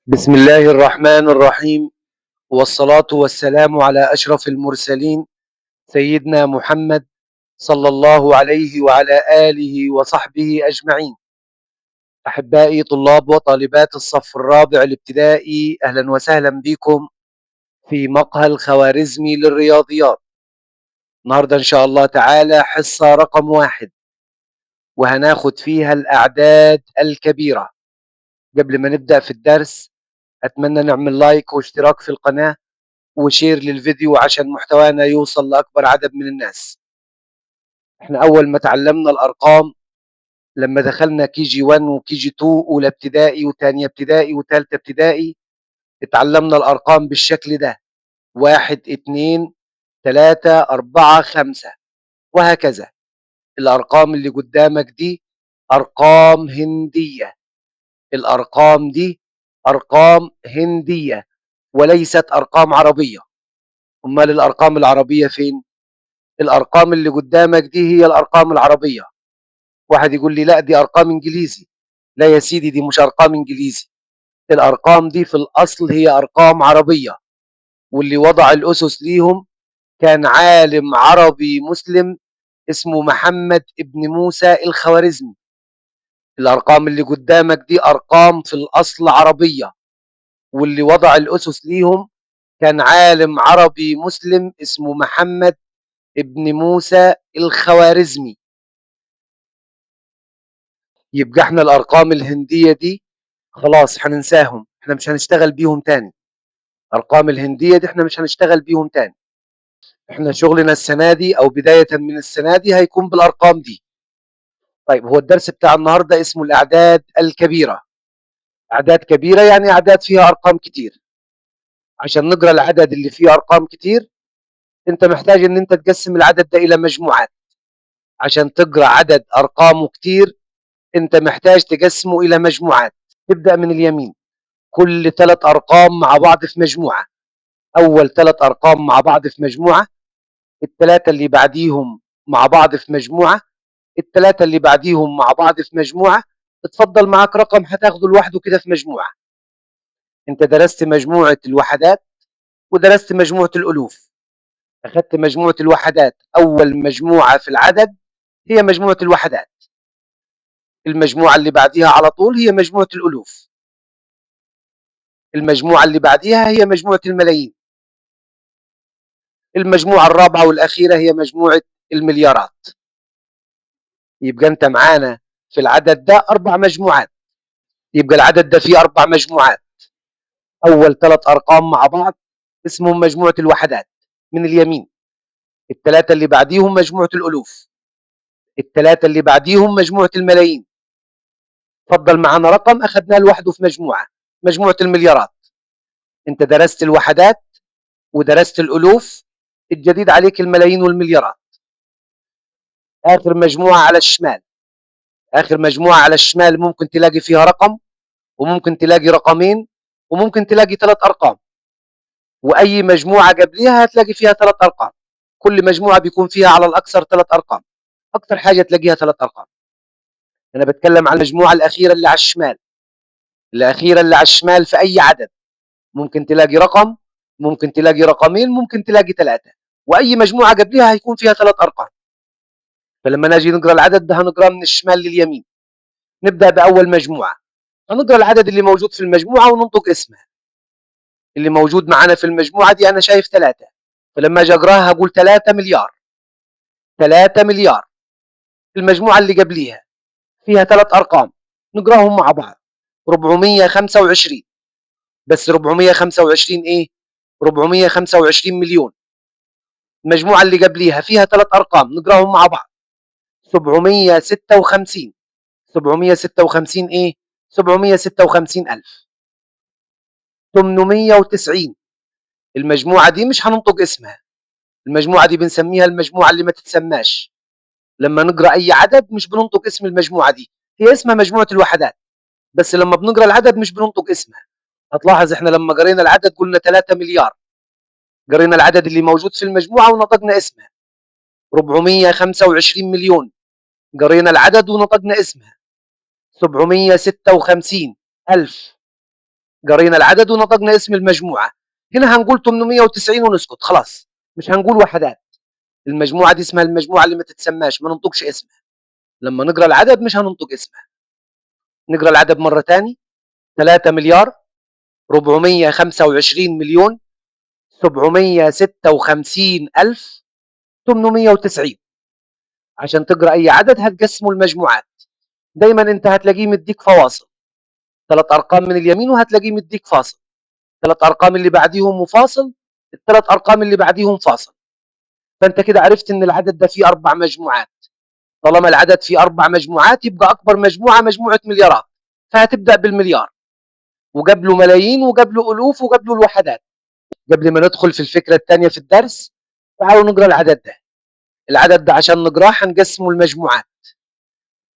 بسم الله الرحمن الرحيم، والصلاة والسلام على أشرف المرسلين سيدنا محمد صلى الله عليه وعلى آله وصحبه أجمعين. أحبائي طلاب وطالبات الصف الرابع الابتدائي، أهلا وسهلا بكم في مقهى الخوارزمي للرياضيات. النهاردة إن شاء الله تعالى حصة رقم 1 وهناخد فيها الأعداد الكبيرة. قبل ما نبدأ في الدرس أتمنى نعمل لايك واشتراك في القناة وشير للفيديو عشان محتوانا يوصل لأكبر عدد من الناس. احنا أول ما تعلمنا الأرقام لما دخلنا كي جي 1 وكي جي 2 أولى ابتدائي وتانية ابتدائي وتالتة ابتدائي، اتعلمنا الأرقام بالشكل ده: 1 2 3 4 5 وهكذا. الأرقام اللي قدامك دي أرقام هندية، الأرقام دي أرقام هندية وليست أرقام عربية. أمال الأرقام العربية فين؟ الأرقام اللي قدامك دي هي الأرقام العربية. واحد يقول لي لا دي أرقام إنجليزي. لا يا سيدي، دي مش أرقام إنجليزي، الأرقام دي في الأصل هي أرقام عربية، واللي وضع الأسس ليهم كان عالم عربي مسلم اسمه محمد ابن موسى الخوارزمي. الأرقام اللي قدامك دي أرقام في الأصل عربية، واللي وضع الأسس ليهم كان عالم عربي مسلم اسمه محمد ابن موسى الخوارزمي. يبقى احنا الارقام الهنديه دي خلاص هننساهم، احنا مش هنشتغل بيهم تاني. ارقام الهنديه دي احنا مش هنشتغل بيهم تاني. احنا شغلنا السنه دي او بدايه من السنه دي هيكون بالارقام دي. طيب، هو الدرس بتاع النهارده اسمه الاعداد الكبيره. اعداد كبيره يعني اعداد فيها ارقام كتير. عشان نقرا العدد اللي فيه ارقام كتير انت محتاج ان انت تقسم العدد ده الى مجموعات. عشان تقرا عدد ارقامه كتير انت محتاج تقسمه الى مجموعات. تبدا من اليمين، كل 3 ارقام مع بعض في مجموعه. اول 3 ارقام مع بعض في مجموعه، الثلاثه اللي بعديهم مع بعض في مجموعه، الثلاثه اللي بعديهم مع بعض في مجموعه. اتفضل معاك رقم هتاخده لوحده كده في مجموعه. انت درست مجموعه الوحدات ودرست مجموعه الالوف. اخذت مجموعه الوحدات، اول مجموعه في العدد هي مجموعه الوحدات. المجموعه اللي بعديها على طول هي مجموعه الالوف. المجموعه اللي بعديها هي مجموعه الملايين. المجموعه الرابعه والاخيره هي مجموعه المليارات. يبقى انت معانا في العدد ده 4 مجموعات. يبقى العدد ده فيه 4 مجموعات. اول 3 ارقام مع بعض اسمهم مجموعه الوحدات من اليمين. الثلاثه اللي بعديهم مجموعه الالوف. الثلاثه اللي بعديهم مجموعه الملايين. فضل معانا رقم اخذناه لوحده في مجموعه، مجموعه المليارات. انت درست الوحدات ودرست الالوف، الجديد عليك الملايين والمليارات. اخر مجموعه على الشمال، اخر مجموعه على الشمال ممكن تلاقي فيها رقم، وممكن تلاقي رقمين، وممكن تلاقي 3 ارقام. واي مجموعه قبليها هتلاقي فيها 3 ارقام. كل مجموعه بيكون فيها على الاكثر 3 ارقام. اكثر حاجه تلاقيها 3 ارقام. انا بتكلم عن المجموعه الاخيره اللي على الشمال. الاخيره اللي على الشمال في اي عدد ممكن تلاقي رقم، ممكن تلاقي رقمين، ممكن تلاقي 3. واي مجموعه قبليها هيكون فيها 3 ارقام. فلما نجي نقرا العدد ده هنقراه من الشمال لليمين. نبدا باول مجموعه، هنقرا العدد اللي موجود في المجموعه وننطق اسمه. اللي موجود معانا في المجموعه دي انا شايف 3، فلما اجي اقراها هقول 3 مليار. 3 مليار. المجموعه اللي قبليها فيها 3 ارقام، نقراهم مع بعض: 425. بس 425 ايه؟ 425 مليون. المجموعه اللي قبليها فيها 3 ارقام، نقراهم مع بعض: 756. 756 ايه؟ 756 الف. 890. المجموعه دي مش هننطق اسمها، المجموعه دي بنسميها المجموعه اللي ما تتسماش. لما نقرا اي عدد مش بننطق اسم المجموعه دي، هي اسمها مجموعه الوحدات، بس لما بنقرا العدد مش بننطق اسمها. هتلاحظ احنا لما قرينا العدد قلنا 3 مليار، قرينا العدد اللي موجود في المجموعه ونطقنا اسمها. 425 مليون، قرينا العدد ونطقنا اسمها. 756 الف. قرينا العدد ونطقنا اسم المجموعة. هنا هنقول 890 ونسكت خلاص، مش هنقول وحدات. المجموعة دي اسمها المجموعة اللي ما تتسماش، ما ننطقش اسمها. لما نقرأ العدد مش هننطق اسمها. نقرأ العدد مرة تاني: 3 مليار 425 مليون 756 ألف 890. عشان تقرأ أي عدد هتقسمه المجموعات. دايما أنت هتلاقيه مديك فواصل، 3 أرقام من اليمين وهتلاقيه مديك فاصل، 3 أرقام اللي بعديهم مفاصل، ال3 أرقام اللي بعديهم فاصل. فأنت كده عرفت إن العدد ده فيه 4 مجموعات. طالما العدد فيه 4 مجموعات يبقى أكبر مجموعة مجموعة مليارات، فهتبدأ بالمليار، وقبله ملايين وقبله ألوف وقبله الوحدات. قبل ما ندخل في الفكرة الثانية في الدرس، تعالوا نقرأ العدد ده. العدد ده عشان نقراه هنقسمه المجموعات.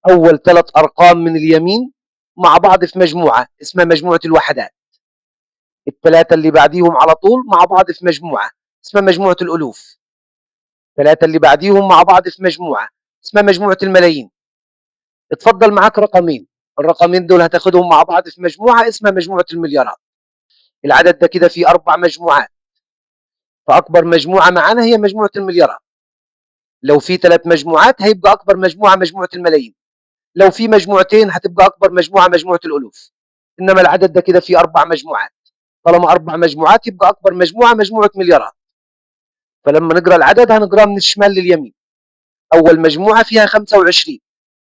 أول 3 أرقام من اليمين مع بعض في مجموعة اسمها مجموعة الوحدات. ال3 اللي بعديهم على طول مع بعض في مجموعة اسمها مجموعة الألوف. 3 اللي بعديهم مع بعض في مجموعة اسمها مجموعة الملايين. اتفضل معاك رقمين، الرقمين دول هتاخدهم مع بعض في مجموعة اسمها مجموعة المليارات. العدد ده كده فيه 4 مجموعات، فأكبر مجموعة معانا هي مجموعة المليارات. لو في 3 مجموعات هيبقى أكبر مجموعة مجموعة الملايين. لو في مجموعتين هتبقى أكبر مجموعة مجموعة الألوف. إنما العدد ده كده فيه 4 مجموعات. طالما 4 مجموعات يبقى أكبر مجموعة مجموعة مليارات. فلما نقرأ العدد هنقرأه من الشمال لليمين. أول مجموعة فيها 25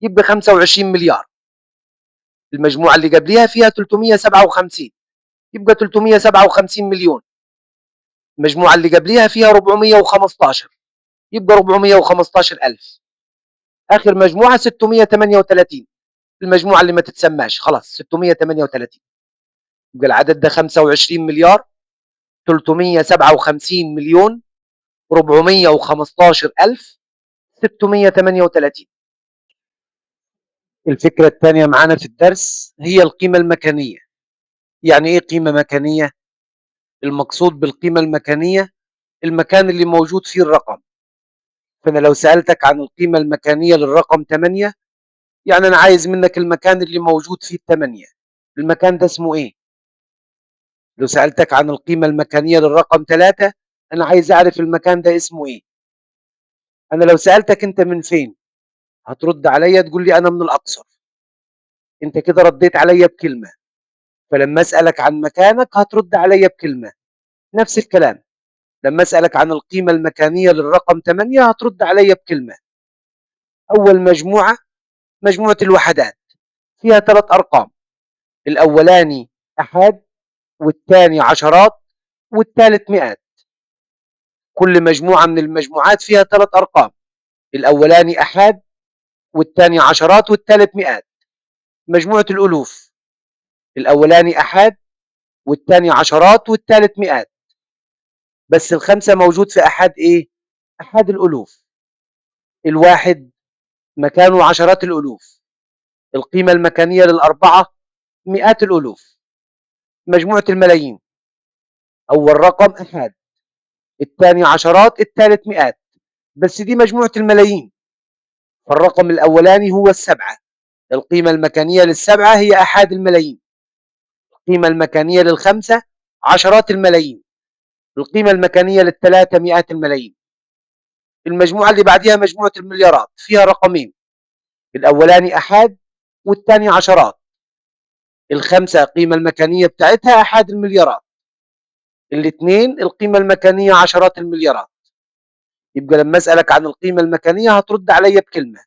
يبقى 25 مليار. المجموعة اللي قبلها فيها 357 يبقى 357 مليون. المجموعة اللي قبلها فيها 415 يبقى 415 ألف. آخر مجموعة 638، المجموعة اللي ما تتسماش خلاص 638. يبقى العدد ده 25 مليار 357 مليون 415 ألف 638. الفكرة الثانية معانا في الدرس هي القيمة المكانية. يعني إيه قيمة مكانية؟ المقصود بالقيمة المكانية المكان اللي موجود فيه الرقم. فأنا لو سألتك عن القيمة المكانية للرقم 8، يعني أنا عايز منك المكان اللي موجود فيه ال8، المكان ده اسمه إيه؟ لو سألتك عن القيمة المكانية للرقم 3، أنا عايز أعرف المكان ده اسمه إيه؟ أنا لو سألتك أنت من فين؟ هترد عليا تقول لي أنا من الأقصر. أنت كده رديت عليا بكلمة. فلما أسألك عن مكانك هترد عليا بكلمة. نفس الكلام لما أسألك عن القيمة المكانية للرقم 8 هترد عليا بكلمة. أول مجموعة مجموعة الوحدات، فيها 3 أرقام، الأولاني أحاد والثاني عشرات والثالث مئات. كل مجموعة من المجموعات فيها 3 أرقام، الأولاني أحاد والثاني عشرات والثالث مئات. مجموعة الألوف، الأولاني أحاد والثاني عشرات والثالث مئات. بس ال5 موجود في أحاد إيه؟ أحاد الألوف. الواحد مكانه عشرات الألوف. القيمة المكانية لل4 مئات الألوف. مجموعة الملايين، أول رقم أحاد، الثاني عشرات، الثالث مئات. بس دي مجموعة الملايين، فالرقم الأولاني هو ال7. القيمة المكانية لل7 هي أحاد الملايين. القيمة المكانية لل5 عشرات الملايين. القيمة المكانية لل3 مئات الملايين. المجموعة اللي بعدها مجموعة المليارات، فيها رقمين، الأولاني أحاد والثاني عشرات. ال5 القيمة المكانية بتاعتها أحاد المليارات. الاثنين القيمة المكانية عشرات المليارات. يبقى لما أسألك عن القيمة المكانية هترد عليا بكلمة.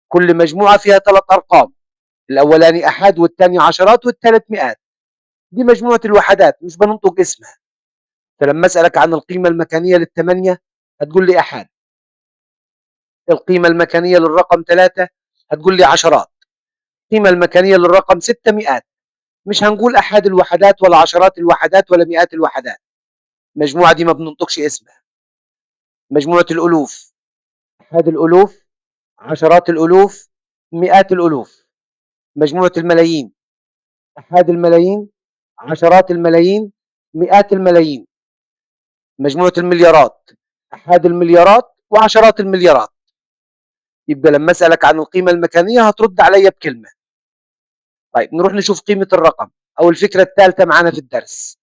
كل مجموعة فيها 3 أرقام، الأولاني أحاد والثاني عشرات والثالث مئات. دي مجموعة الوحدات مش بننطق اسمها. فلما أسألك عن القيمة المكانية لل8 هتقول لي أحاد. القيمة المكانية للرقم 3 هتقول لي عشرات. القيمة المكانية للرقم 6 مئات. مش هنقول أحاد الوحدات ولا عشرات الوحدات ولا مئات الوحدات. المجموعة دي ما بننطقش اسمها. مجموعة الألوف، أحاد الألوف، عشرات الألوف، مئات الألوف. مجموعة الملايين، أحاد الملايين، عشرات الملايين، مئات الملايين. مجموعة المليارات، أحاد المليارات وعشرات المليارات. يبقى لما أسألك عن القيمة المكانية هترد عليا بكلمة. طيب نروح نشوف قيمة الرقم. أو الفكرة الثالثة معانا في الدرس،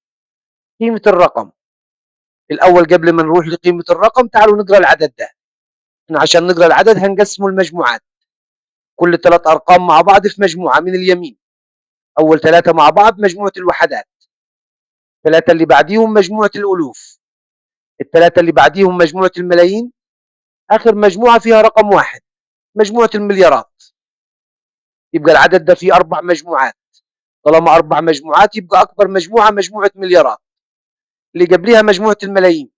قيمة الرقم. الأول قبل ما نروح لقيمة الرقم تعالوا نقرأ العدد ده. احنا عشان نقرأ العدد هنقسمه المجموعات، كل 3 أرقام مع بعض في مجموعة من اليمين، أول 3 مع بعض مجموعة الوحدات، 3 اللي بعديهم مجموعة الألوف، ال3 اللي بعديهم مجموعة الملايين، آخر مجموعة فيها رقم واحد مجموعة المليارات. يبقى العدد ده فيه 4 مجموعات، طالما 4 مجموعات يبقى أكبر مجموعة مجموعة مليارات، اللي قبليها مجموعة الملايين،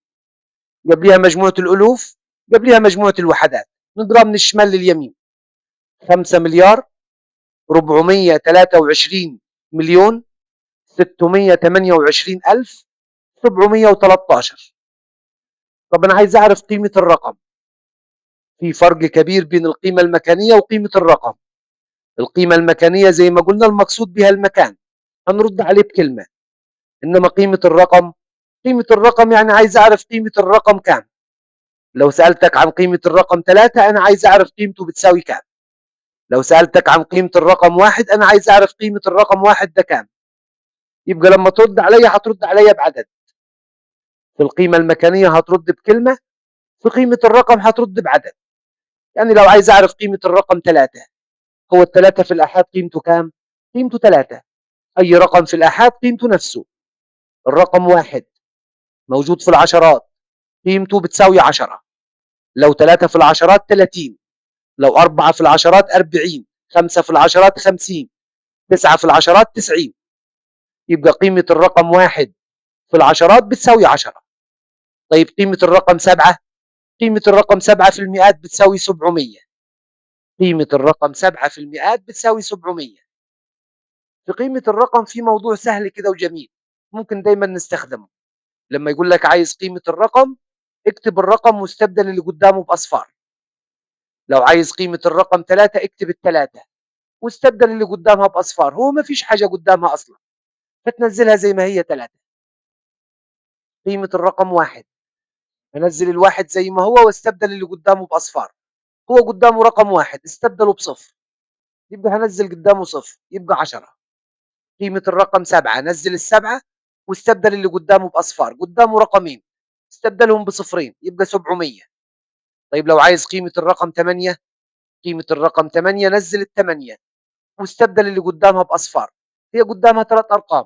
قبليها مجموعة الألوف، قبليها مجموعة الوحدات. نقرأ من الشمال لليمين، 5 مليار 423 مليون 628 ألف 713. طب أنا عايز أعرف قيمة الرقم. في فرق كبير بين القيمة المكانية وقيمة الرقم. القيمة المكانية زي ما قلنا المقصود بها المكان، هنرد عليه بكلمة. إنما قيمة الرقم، قيمة الرقم يعني عايز أعرف قيمة الرقم كام. لو سألتك عن قيمة الرقم 3 أنا عايز أعرف قيمته بتساوي كام. لو سألتك عن قيمة الرقم 1 أنا عايز أعرف قيمة الرقم 1 ده كام. يبقى لما ترد عليا هترد عليا بعدد. في القيمة المكانية هترد بكلمة، في قيمة الرقم هترد بعدد. يعني لو عايز أعرف قيمة الرقم 3، هو ال3 في الآحاد قيمته كام؟ قيمته 3. أي رقم في الآحاد قيمته نفسه. الرقم 1 موجود في العشرات، قيمته بتساوي 10. لو 3 في العشرات 30، لو 4 في العشرات 40، 5 في العشرات 50، 9 في العشرات 90. يبقى قيمة الرقم 1 في العشرات بتساوي 10. طيب قيمة الرقم 7، قيمة الرقم 7 في المئات بتساوي 700. قيمة الرقم 7 في المئات بتساوي 700. في قيمة الرقم في موضوع سهل كده وجميل ممكن دايما نستخدمه. لما يقول لك عايز قيمة الرقم، اكتب الرقم واستبدل اللي قدامه بأصفار. لو عايز قيمة الرقم 3 اكتب ال3 واستبدل اللي قدامها بأصفار. هو ما فيش حاجة قدامها أصلا، فتنزلها زي ما هي 3. قيمة الرقم 1، هنزل الواحد زي ما هو واستبدل اللي قدامه بأصفار. هو قدامه رقم 1 استبدله بصفر، يبقى هنزل قدامه صفر يبقى 10. قيمة الرقم 7، نزل ال7 واستبدل اللي قدامه بأصفار. قدامه رقمين استبدلهم بصفرين يبقى 700. طيب لو عايز قيمة الرقم 8، قيمة الرقم 8 نزل ال8 واستبدل اللي قدامها بأصفار. هي قدامها 3 أرقام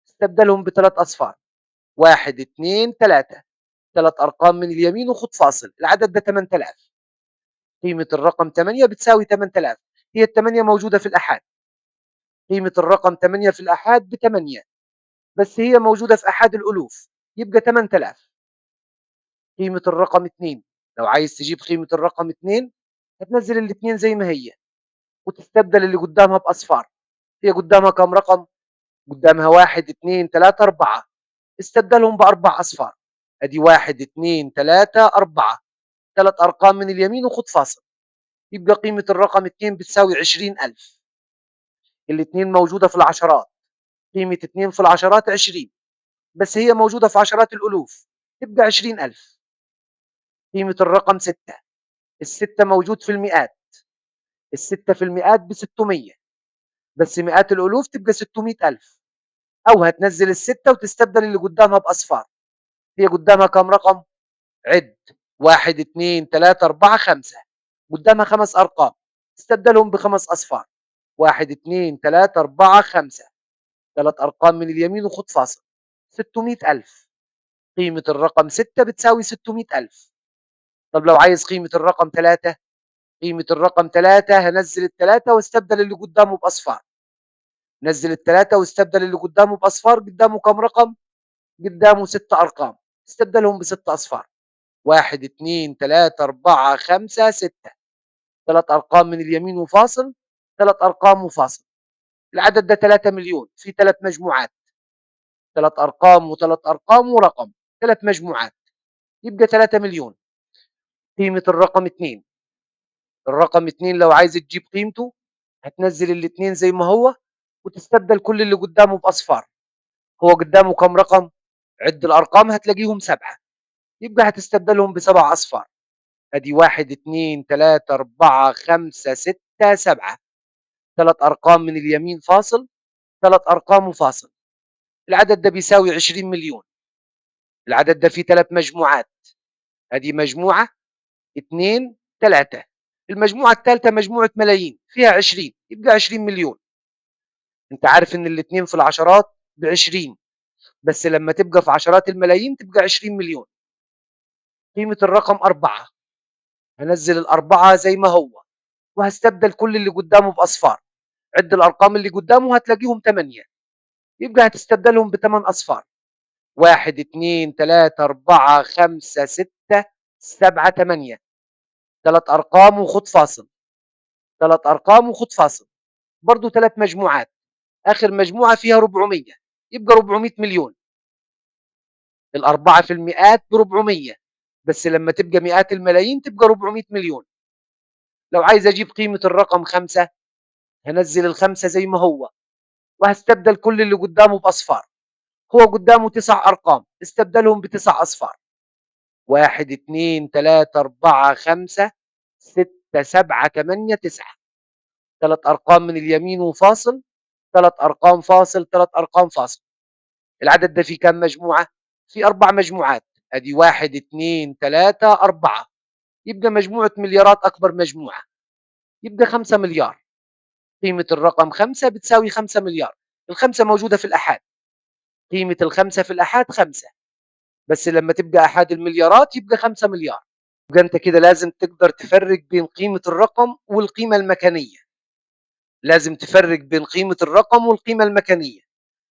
استبدلهم ب3 أصفار، 1 2 3. 3 أرقام من اليمين وخد فاصل، العدد ده 8000. قيمة الرقم 8 بتساوي 8000. هي ال8 موجودة في الآحاد، قيمة الرقم 8 في الآحاد ب8، بس هي موجودة في آحاد الألوف يبقى 8000. قيمة الرقم 2، لو عايز تجيب قيمة الرقم 2 هتنزل ال2 زي ما هي وتستبدل اللي قدامها بأصفار. هي قدامها كم رقم؟ قدامها 1 2 3 4، استبدلهم ب4 أصفار. أدي 1 2 3 4، 3 أرقام من اليمين وخد فاصل، يبقى قيمة الرقم 2 بتساوي 20000. ال2 موجودة في العشرات، قيمة 2 في العشرات 20، بس هي موجودة في عشرات الألوف تبقى 20000. قيمة الرقم 6، ال6 موجود في المئات، ال6 في المئات ب600، بس مئات الألوف تبقى 600000. أو هتنزل ال6 وتستبدل اللي قدامها بأصفار. هي قدامها كم رقم؟ عد، 1 2 3 4 5، قدامها 5 أرقام استبدلهم ب5 أصفار. 1 2 3 4 5، 3 أرقام من اليمين وخد فاصل، 600000. قيمة الرقم 6 بتساوي 600000. طب لو عايز قيمة الرقم 3، قيمة الرقم 3 هنزل ال3 واستبدل اللي قدامه بأصفار. نزل ال3 واستبدل اللي قدامه بأصفار. قدامه كم رقم؟ قدامه 6 أرقام استبدلهم ب6 أصفار. 1 2 3 4 5 6، 3 أرقام من اليمين وفاصل، 3 أرقام وفاصل. العدد ده 3 مليون في 3 مجموعات، 3 أرقام و3 أرقام ورقم، 3 مجموعات يبقى 3 مليون. قيمة الرقم 2، الرقم 2 لو عايز تجيب قيمته هتنزل الاتنين زي ما هو وتستبدل كل اللي قدامه بأصفار. هو قدامه كم رقم؟ عد الأرقام هتلاقيهم 7، يبقى هتستبدلهم ب7 أصفار. أدي 1 2 3 4 5 6 7، 3 أرقام من اليمين فاصل، 3 أرقام وفاصل. العدد ده بيساوي 20 مليون. العدد ده فيه 3 مجموعات، ادي مجموعة 2 3. المجموعة الثالثة مجموعة ملايين فيها 20 يبقى 20 مليون. انت عارف ان الاثنين في العشرات ب20، بس لما تبقى في عشرات الملايين تبقى 20 مليون. قيمة الرقم 4. هنزل الأربعة زي ما هو وهستبدل كل اللي قدامه بأصفار. عد الأرقام اللي قدامه هتلاقيهم 8، يبقى هتستبدلهم ب8 أصفار. 1 2 3 4 5 6 7 8. 3 أرقام وخد فاصل. 3 أرقام وخد فاصل. برضه 3 مجموعات، آخر مجموعة فيها 400 يبقى 400 مليون. الأربعة في المئات ب400، بس لما تبقى مئات الملايين تبقى 400 مليون. لو عايز أجيب قيمة الرقم 5 هنزل الخمسة زي ما هو وهستبدل كل اللي قدامه بأصفار. هو قدامه 9 أرقام، استبدلهم ب9 أصفار. 1 2 3 4 5 6 7 8 9. 3 أرقام من اليمين وفاصل، 3 أرقام فاصل، 3 أرقام فاصل. العدد ده فيه كام مجموعة؟ في 4 مجموعات، ادي 1 2 3 4. يبقى مجموعة مليارات أكبر مجموعة، يبقى 5 مليار. قيمة الرقم 5 بتساوي 5 مليار. الخمسة موجودة في الأحاد، قيمة الخمسة في الأحاد 5، بس لما تبقى أحاد المليارات يبقى 5 مليار. يبقى أنت كده لازم تقدر تفرق بين قيمة الرقم والقيمة المكانية. لازم تفرق بين قيمة الرقم والقيمة المكانية.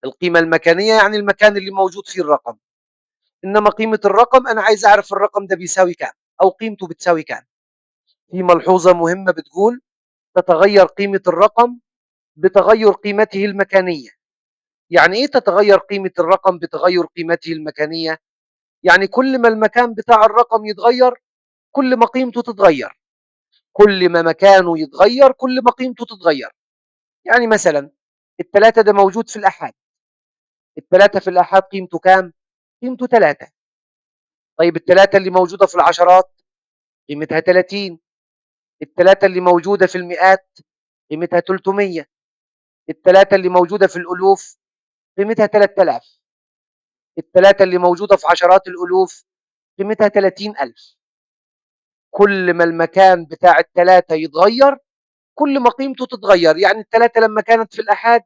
القيمة المكانية يعني المكان اللي موجود فيه الرقم، إنما قيمة الرقم أنا عايز أعرف الرقم ده بيساوي كام أو قيمته بتساوي كام. في ملحوظة مهمة بتقول تتغير قيمة الرقم بتغير قيمته المكانية. يعني إيه تتغير قيمة الرقم بتغير قيمته المكانية؟ يعني كل ما المكان بتاع الرقم يتغير كل ما قيمته تتغير. كل ما مكانه يتغير كل ما قيمته تتغير. يعني مثلا الثلاثة ده موجود في الأحاد، الثلاثة في الأحاد قيمته كام؟ قيمته 3. طيب الثلاثة اللي موجودة في العشرات قيمتها 30. الثلاثة اللي موجودة في المئات قيمتها 300. الثلاثة اللي موجودة في الألوف قيمتها 3000. الثلاثة اللي موجودة في عشرات الألوف قيمتها 30,000. كل ما المكان بتاع الثلاثة يتغير كل ما قيمته تتغير. يعني الثلاثة لما كانت في الأحاد،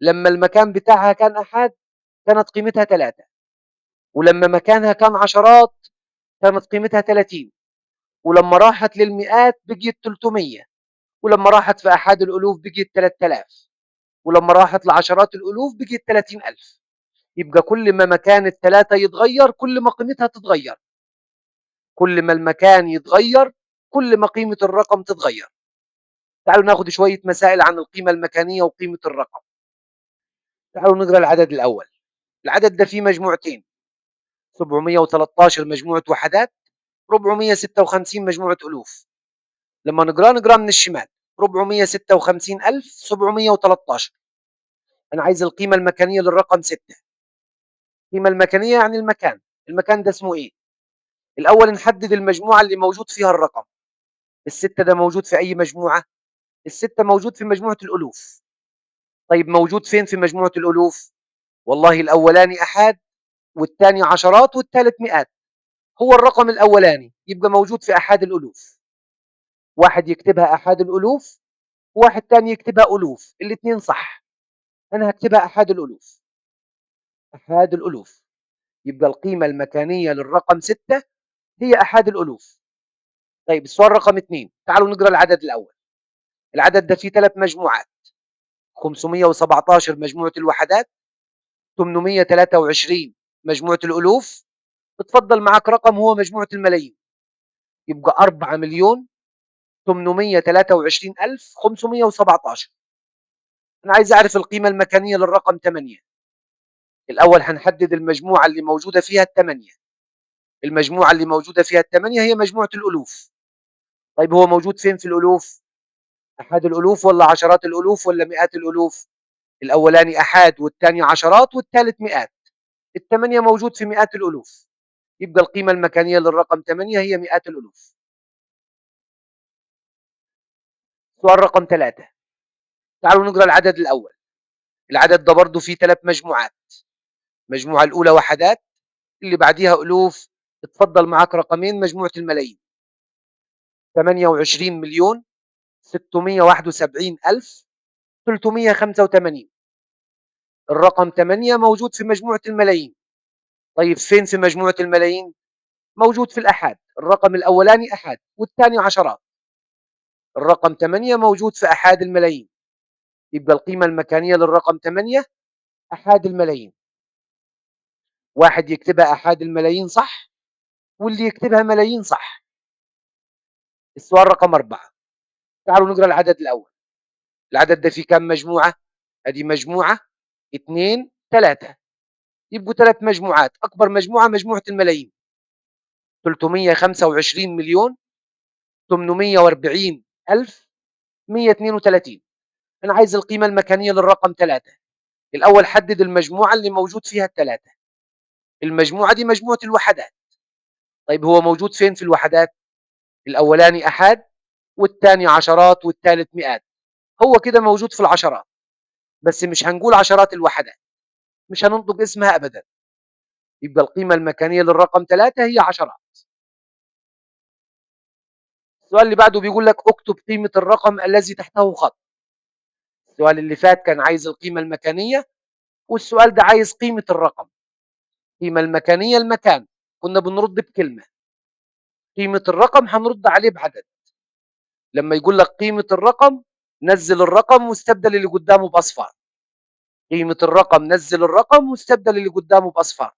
لما المكان بتاعها كان أحاد كانت قيمتها 3، ولما مكانها كان عشرات كانت قيمتها 30، ولما راحت للمئات بقيت 300، ولما راحت في أحد الألوف بقيت 3000، ولما راحت لعشرات الألوف بقيت 30,000. يبقى كل ما مكان الثلاثة يتغير كل ما قيمتها تتغير. كل ما المكان يتغير كل ما قيمة الرقم تتغير. تعالوا ناخد شوية مسائل عن القيمة المكانية وقيمة الرقم. تعالوا نقرأ العدد الأول. العدد ده فيه مجموعتين، 713 مجموعة وحدات، 456 مجموعة ألوف. لما نقرأ من الشمال 456,713. أنا عايز القيمة المكانية للرقم 6. القيمة المكانية يعني المكان. المكان ده اسمه إيه؟ الأول نحدد المجموعة اللي موجود فيها الرقم. الستة ده موجود في أي مجموعة؟ الستة موجود في مجموعة الألوف. طيب موجود فين في مجموعة الألوف؟ والله الأولاني أحاد والثاني عشرات والثالث مئات. هو الرقم الأولاني يبقى موجود في أحاد الألوف. واحد يكتبها أحاد الألوف وواحد تاني يكتبها ألوف، الاثنين صح. أنا هكتبها أحاد الألوف. أحاد الألوف. يبقى القيمة المكانية للرقم 6 هي أحاد الألوف. طيب السؤال رقم 2، تعالوا نقرأ العدد الأول. العدد ده فيه 3 مجموعات، 517 مجموعة الوحدات، 823 مجموعة الألوف. اتفضل معاك رقم هو مجموعة الملايين، يبقى 4,823,517. أنا عايز أعرف القيمة المكانية للرقم 8. الأول هنحدد المجموعة اللي موجودة فيها الثمانية. المجموعة اللي موجودة فيها الثمانية هي مجموعة الألوف. طيب هو موجود فين في الألوف؟ أحد الألوف ولا عشرات الألوف ولا مئات الألوف؟ الأولاني أحاد والثاني عشرات والثالث مئات. الثمانية موجود في مئات الألوف، يبقى القيمة المكانية للرقم 8 هي مئات الألوف. سؤال رقم 3، تعالوا نقرأ العدد الأول. العدد ده برضه فيه 3 مجموعات، المجموعة الأولى وحدات، اللي بعديها ألوف، اتفضل معاك رقمين مجموعة الملايين. 28,671,385. الرقم 8 موجود في مجموعة الملايين. طيب فين في مجموعة الملايين؟ موجود في الأحاد، الرقم الأولاني أحاد والثاني عشرات. الرقم 8 موجود في أحاد الملايين، يبقى القيمة المكانية للرقم 8 أحاد الملايين. واحد يكتبها أحاد الملايين صح، واللي يكتبها ملايين صح. السؤال رقم 4، تعالوا نقرأ العدد الأول. العدد ده فيه كم مجموعة؟ أدي مجموعة، 2، 3، يبقوا 3 مجموعات. أكبر مجموعة مجموعة الملايين، 325,840,132. أنا عايز القيمة المكانية للرقم 3. الأول حدد المجموعة اللي موجود فيها الثلاثة. المجموعة دي مجموعة الوحدات. طيب هو موجود فين في الوحدات؟ الأولاني أحاد والثاني عشرات والثالث مئات. هو كده موجود في العشرات، بس مش هنقول عشرات الوحدات، مش هننطق اسمها أبدا. يبقى القيمة المكانية للرقم 3 هي عشرات. السؤال اللي بعده بيقول لك اكتب قيمة الرقم الذي تحته خط. السؤال اللي فات كان عايز القيمة المكانية، والسؤال ده عايز قيمة الرقم. القيمة المكانية المكان كنا بنرد بكلمة، قيمة الرقم هنرد عليه بعدد. لما يقول لك قيمة الرقم، نزل الرقم واستبدل اللي قدامه بأصفار. قيمة الرقم نزل الرقم واستبدل اللي قدامه بأصفار.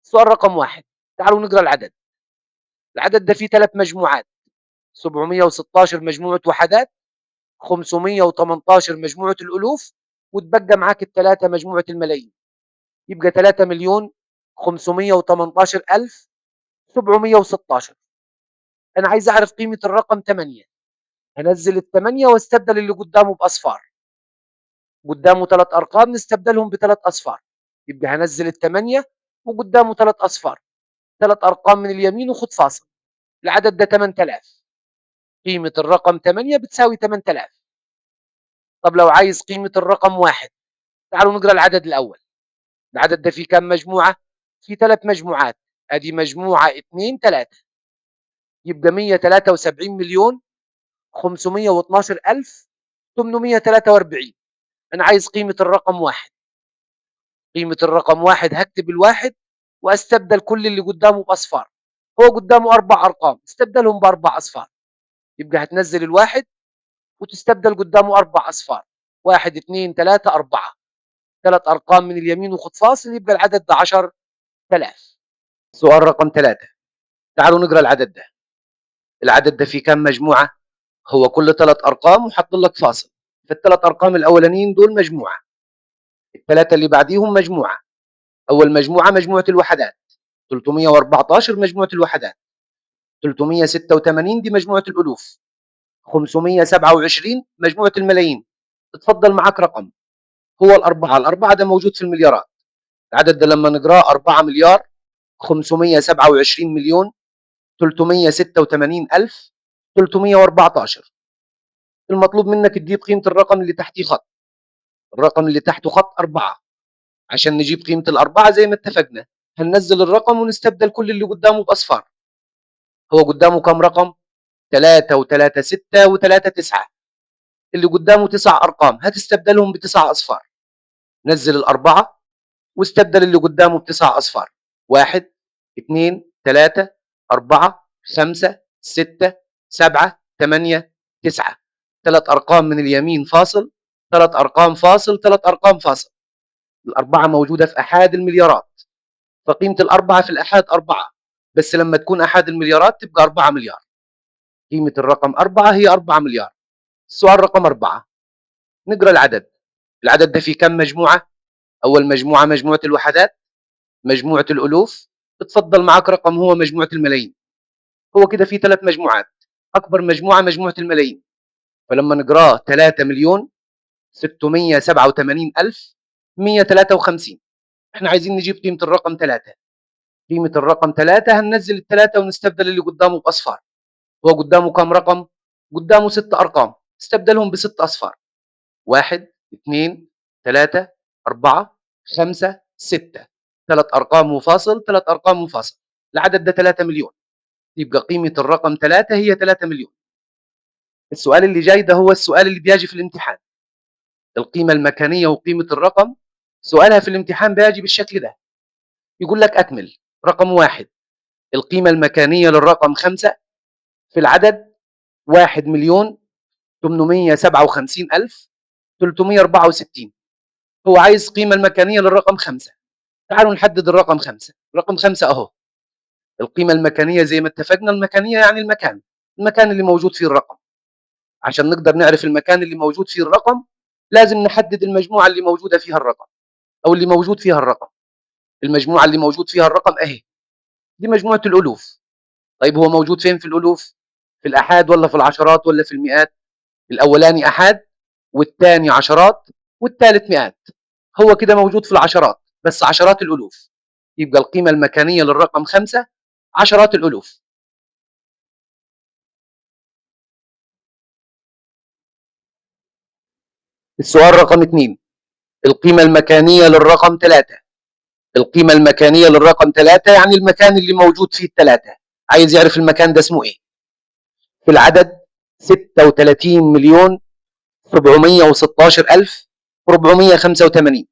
سؤال رقم 1، تعالوا نقرأ العدد. العدد ده فيه 3 مجموعات، 716 مجموعة وحدات، 518 مجموعة الألوف، وتبقى معاك الثلاثة مجموعة الملايين. يبقى 3,518,716. أنا عايز أعرف قيمة الرقم 8. هنزل الثمانية واستبدل اللي قدامه بأصفار. قدامه 3 أرقام نستبدلهم ب3 أصفار. يبقى هنزل الثمانية وقدامه 3 أصفار، 3 أرقام من اليمين وخد فاصل. العدد ده 8000. قيمة الرقم 8 بتساوي 8000. طب لو عايز قيمة الرقم 1، تعالوا نقرأ العدد الأول. العدد ده فيه كم مجموعة؟ فيه 3 مجموعات، أدي مجموعة 2، 3، يبقى 173,512,843. أنا عايز قيمة الرقم 1. قيمة الرقم 1 هكتب الواحد واستبدل كل اللي قدامه باصفار. هو قدامه 4 ارقام، استبدلهم ب4 اصفار. يبقى هتنزل الواحد وتستبدل قدامه 4 اصفار. 1، 2، 3، 4، 3 ارقام من اليمين وخد فاصل، يبقى العدد ده 10,000. سؤال رقم 3، تعالوا نقرا العدد ده. العدد ده فيه كم مجموعة؟ هو كل 3 ارقام وحط لك فاصل. فالثلاث ارقام الاولانيين دول مجموعة، الثلاثة اللي بعديهم مجموعة. اول مجموعة مجموعة الوحدات، 314 مجموعة الوحدات، 386 دي مجموعة الألوف، 527 مجموعة الملايين. اتفضل معاك رقم هو الأربعة ده موجود في المليارات. العدد ده لما نقراه 4 مليار 527 مليون 386 ألف 314. المطلوب منك تجيب قيمة الرقم اللي تحتيه خط. الرقم اللي تحته خط 4. عشان نجيب قيمة الأربعة زي ما اتفقنا هننزل الرقم ونستبدل كل اللي قدامه بأصفار. هو قدامه كم رقم؟ 3 و3 6 و3 9. اللي قدامه 9 أرقام هتستبدلهم ب9 أصفار. نزل الأربعة واستبدل اللي قدامه ب9 أصفار. 1، 2، 3، 4، 5، 6، 7، 8، 9. 3 أرقام من اليمين فاصل، 3 أرقام فاصل، 3 أرقام فاصل. الأربعة موجودة في أحاد المليارات، فقيمة الأربعة في الأحاد 4، بس لما تكون أحاد المليارات تبقى 4 مليار. قيمة الرقم 4 هي 4 مليار. السؤال رقم 4، نقرأ العدد. العدد ده فيه كم مجموعة؟ أول مجموعة مجموعة الوحدات، مجموعة الألوف، اتفضل معاك رقم هو مجموعة الملايين. هو كده فيه 3 مجموعات، أكبر مجموعة مجموعة الملايين، فلما نقراه 3,687,153. احنا عايزين نجيب قيمة الرقم 3. قيمة الرقم 3 هننزل الثلاثة ونستبدل اللي قدامه بأصفار. هو قدامه كم رقم؟ قدامه 6 أرقام، استبدلهم ب6 أصفار. 1، 2، 3، 4 5 6 3 أرقام وفاصل 3 أرقام وفاصل. العدد ده 3 مليون. يبقى قيمة الرقم 3 هي 3 مليون. السؤال اللي جاي ده هو السؤال اللي بيجي في الامتحان. القيمة المكانية وقيمة الرقم سؤالها في الامتحان بيجي بالشكل ده. يقول لك أكمل. رقم 1 القيمة المكانية للرقم 5 في العدد 1,857,364. هو عايز قيمة المكانية للرقم 5. تعالوا نحدد الرقم 5. رقم 5 أهو. القيمة المكانية زي ما اتفقنا، المكانية يعني المكان اللي موجود فيه الرقم. عشان نقدر نعرف المكان اللي موجود فيه الرقم لازم نحدد المجموعة اللي موجودة فيها الرقم أو اللي موجود فيها الرقم. المجموعة اللي موجود فيها الرقم أهي، دي مجموعة الألوف. طيب هو موجود فين في الألوف؟ في الأحاد ولا في العشرات ولا في المئات؟ الأولاني أحاد والثاني عشرات والثالث مئات. هو كده موجود في العشرات، بس عشرات الألوف. يبقى القيمة المكانية للرقم 5 عشرات الألوف. السؤال رقم 2 القيمة المكانية للرقم 3. القيمة المكانية للرقم 3 يعني المكان اللي موجود فيه الثلاثة. عايز يعرف المكان ده اسمه ايه؟ في العدد 36,716,485.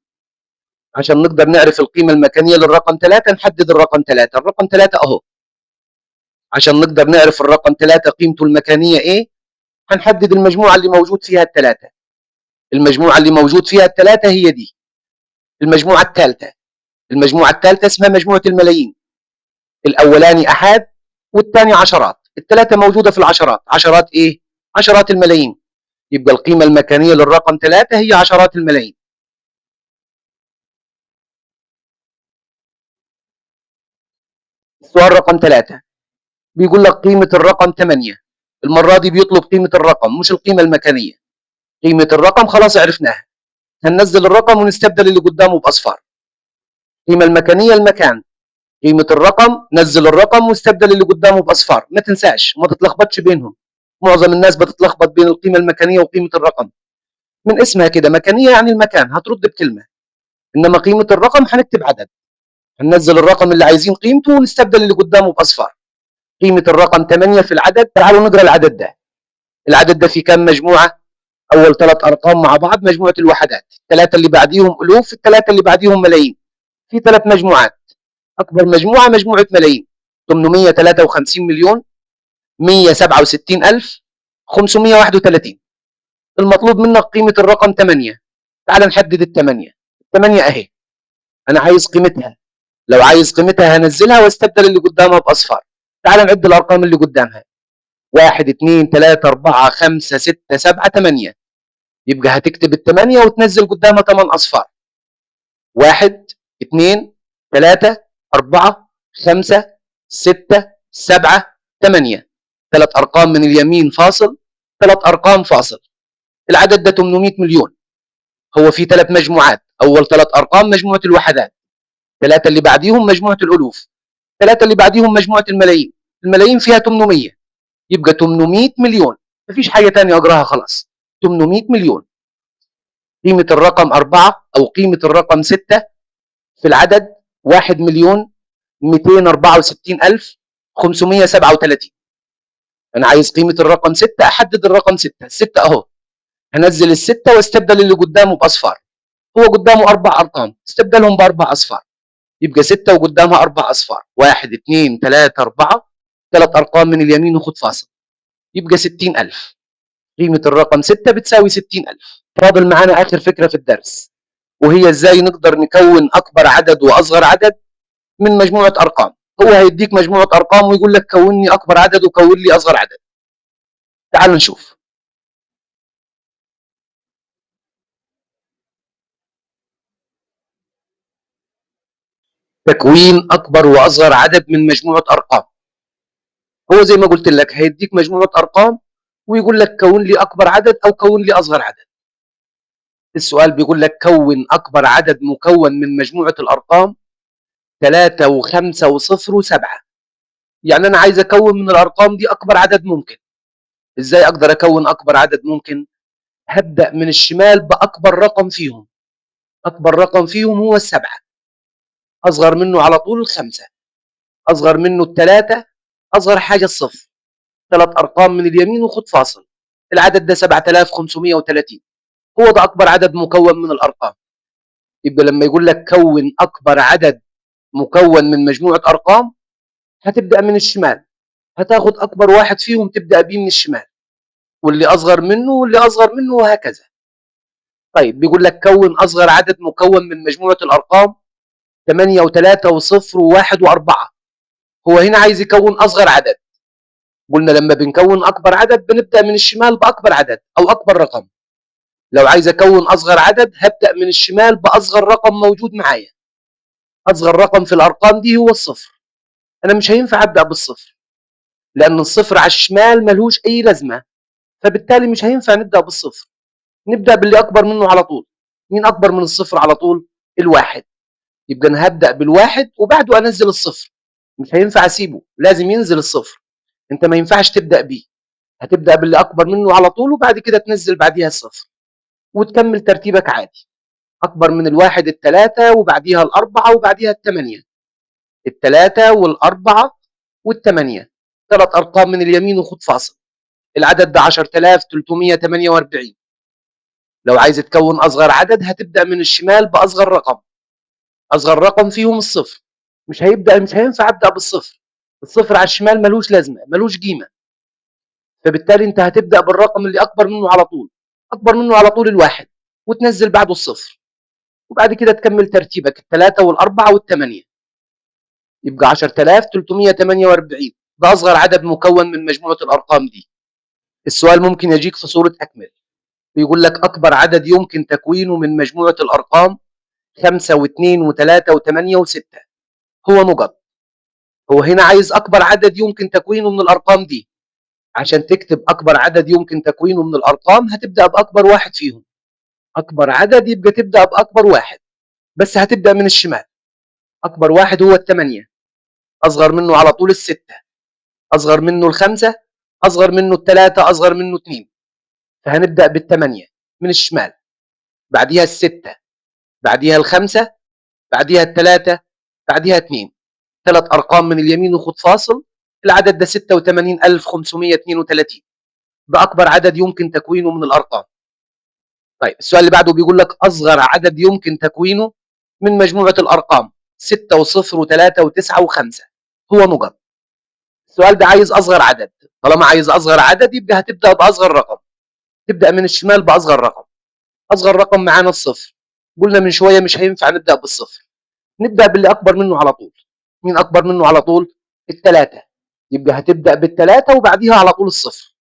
عشان نقدر نعرف القيمة المكانية للرقم 3 نحدد الرقم 3. الرقم 3 اهو. عشان نقدر نعرف الرقم 3 قيمته المكانية ايه، هنحدد المجموعة اللي موجود فيها الثلاثة. المجموعة اللي موجود فيها الثلاثة هي دي. المجموعة الثالثة. المجموعة الثالثة اسمها مجموعة الملايين. الأولاني أحاد والثاني عشرات. الثلاثة موجودة في العشرات. عشرات ايه؟ عشرات الملايين. يبقى القيمة المكانية للرقم 3 هي عشرات الملايين. السؤال رقم 3 بيقول لك قيمة الرقم 8. المرة دي بيطلب قيمة الرقم مش القيمة المكانية. قيمة الرقم خلاص عرفناها، هننزل الرقم ونستبدل اللي قدامه بأصفار. القيمة المكانية المكان، قيمة الرقم نزل الرقم واستبدل اللي قدامه بأصفار. ما تنساش ما تتلخبطش بينهم. معظم الناس بتتلخبط بين القيمة المكانية وقيمة الرقم. من اسمها كده مكانية يعني المكان، هترد بكلمة. إنما قيمة الرقم هنكتب عدد. هننزل الرقم اللي عايزين قيمته ونستبدل اللي قدامه بأصفار. قيمة الرقم 8 في العدد. تعالوا نقرأ العدد ده. العدد ده فيه كام مجموعة؟ أول 3 أرقام مع بعض مجموعة الوحدات، الثلاثة اللي بعديهم ألوف، الثلاثة اللي بعديهم ملايين. في 3 مجموعات. أكبر مجموعة مجموعة ملايين 853,167,531. المطلوب منك قيمة الرقم 8. تعال نحدد الثمانية. الثمانية أهي، أنا عايز قيمتها. لو عايز قيمتها هنزلها واستبدل اللي قدامها بأصفار. تعال نعد الأرقام اللي قدامها. 1 2 3 4 5 6 7 8. يبقى هتكتب الثمانية وتنزل قدامها 8 أصفار. 1 2 3 4 5 6 7 8. 3 أرقام من اليمين فاصل 3 أرقام فاصل. العدد ده 800 مليون. هو في 3 مجموعات. أول 3 أرقام مجموعة الوحدات، 3 اللي بعديهم مجموعة الألوف، 3 اللي بعديهم مجموعة الملايين. الملايين فيها 800. يبقى 800 مليون. مفيش حاجة تانية أقراها خلاص. 800 مليون. قيمة الرقم 4 أو قيمة الرقم 6 في العدد 1,264,537. أنا عايز قيمة الرقم 6. أحدد الرقم 6. الستة أهو. هنزل الستة واستبدل اللي قدامه بأصفار. هو قدامه 4 أرقام، استبدلهم بأربع أصفار. يبقى 6 وقدامها 4 أصفار. 1 2 3 4. 3 أرقام من اليمين وخد فاصل. يبقى 60,000. قيمة الرقم 6 بتساوي 60,000. فاضل معانا آخر فكرة في الدرس، وهي إزاي نقدر نكون أكبر عدد وأصغر عدد من مجموعة أرقام. هو هيديك مجموعة أرقام ويقول لك كون لي أكبر عدد وكون لي أصغر عدد. تعالوا نشوف. تكوين أكبر وأصغر عدد من مجموعة أرقام. هو زي ما قلت لك هيديك مجموعة أرقام ويقول لك كون لي أكبر عدد أو كون لي أصغر عدد. السؤال بيقول لك كون أكبر عدد مكون من مجموعة الأرقام 3 و5 و0 و7. يعني أنا عايز أكون من الأرقام دي أكبر عدد ممكن. إزاي أقدر أكون أكبر عدد ممكن؟ هبدأ من الشمال بأكبر رقم فيهم. أكبر رقم فيهم هو ال7، أصغر منه على طول ال5، أصغر منه ال3، أصغر حاجة الصفر. 3 أرقام من اليمين وخد فاصل. العدد ده 7530، هو ده أكبر عدد مكون من الأرقام. يبقى لما يقول لك كون أكبر عدد مكون من مجموعة أرقام، هتبدأ من الشمال، هتاخد أكبر واحد فيهم تبدأ بيه من الشمال، واللي أصغر منه واللي أصغر منه وهكذا. طيب بيقول لك كون أصغر عدد مكون من مجموعة الأرقام 8 و3 و0 و1 و4. هو هنا عايز يكون أصغر عدد. قلنا لما بنكون أكبر عدد بنبدأ من الشمال بأكبر عدد أو أكبر رقم. لو عايز أكون أصغر عدد هبدأ من الشمال بأصغر رقم موجود معايا. أصغر رقم في الأرقام دي هو الصفر. أنا مش هينفع أبدأ بالصفر، لأن الصفر على الشمال ملهوش أي لازمة، فبالتالي مش هينفع نبدأ بالصفر. نبدأ باللي أكبر منه على طول. مين أكبر من الصفر على طول؟ الواحد. يبقى أنا هبدأ بالواحد وبعده أنزل الصفر. مش هينفع أسيبه، لازم ينزل الصفر. أنت ما ينفعش تبدأ بيه، هتبدأ باللي أكبر منه على طول وبعد كده تنزل بعديها الصفر وتكمل ترتيبك عادي. أكبر من الواحد التلاتة وبعديها الأربعة وبعديها التمانية. التلاتة والأربعة والتمانية، 3 أرقام من اليمين وخد فاصل. العدد ده 10348. لو عايز تكون أصغر عدد هتبدأ من الشمال بأصغر رقم. أصغر رقم فيهم الصفر. مش هينفع أبدأ بالصفر. الصفر على الشمال ملوش لازمة، ملوش قيمة. فبالتالي أنت هتبدأ بالرقم اللي أكبر منه على طول. أكبر منه على طول الواحد، وتنزل بعده الصفر. وبعد كده تكمل ترتيبك التلاتة والأربعة والتمانية. يبقى 10348 ده أصغر عدد مكون من مجموعة الأرقام دي. السؤال ممكن يجيك في صورة أكمل. بيقول لك أكبر عدد يمكن تكوينه من مجموعة الأرقام 5 و2 و3 و8 و6. هو نقط. هو هنا عايز أكبر عدد يمكن تكوينه من الأرقام دي. عشان تكتب أكبر عدد يمكن تكوينه من الأرقام هتبدأ بأكبر واحد فيهم. أكبر عدد يبقى تبدأ بأكبر واحد، بس هتبدأ من الشمال. أكبر واحد هو ال8، أصغر منه على طول ال6، أصغر منه ال5، أصغر منه ال3، أصغر منه 2. فهنبدأ بال8 من الشمال، بعديها ال6، بعديها ال5، بعديها ال3، بعديها 2. 3 أرقام من اليمين وخد فاصل. العدد ده 86532. ده أكبر عدد يمكن تكوينه من الأرقام. طيب السؤال اللي بعده بيقول لك أصغر عدد يمكن تكوينه من مجموعة الأرقام 6 و0 و3 و9 و5. هو نقط. السؤال ده عايز أصغر عدد. طالما عايز أصغر عدد يبقى هتبدأ بأصغر رقم. تبدأ من الشمال بأصغر رقم. أصغر رقم معانا الصفر. قلنا من شوية مش هينفع نبدأ بالصفر، نبدأ باللي أكبر منه على طول. مين أكبر منه على طول؟ التلاتة. يبقى هتبدأ بالتلاتة وبعديها على طول الصفر.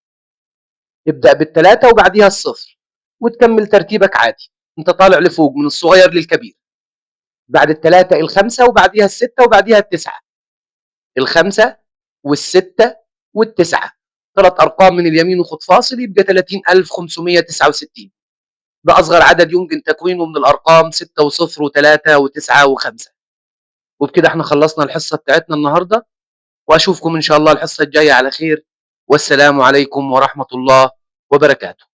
ابدأ بالتلاتة وبعديها الصفر وتكمل ترتيبك عادي. انت طالع لفوق من الصغير للكبير. بعد التلاتة الخمسة وبعديها الستة وبعديها التسعة. الخمسة والستة والتسعة، 3 أرقام من اليمين وخد فاصل يبقى 30569. ده أصغر عدد يمكن تكوينه من الأرقام 6 و0 و3 و9 و5. وبكده احنا خلصنا الحصة بتاعتنا النهاردة، وأشوفكم إن شاء الله الحصة الجاية على خير. والسلام عليكم ورحمة الله وبركاته.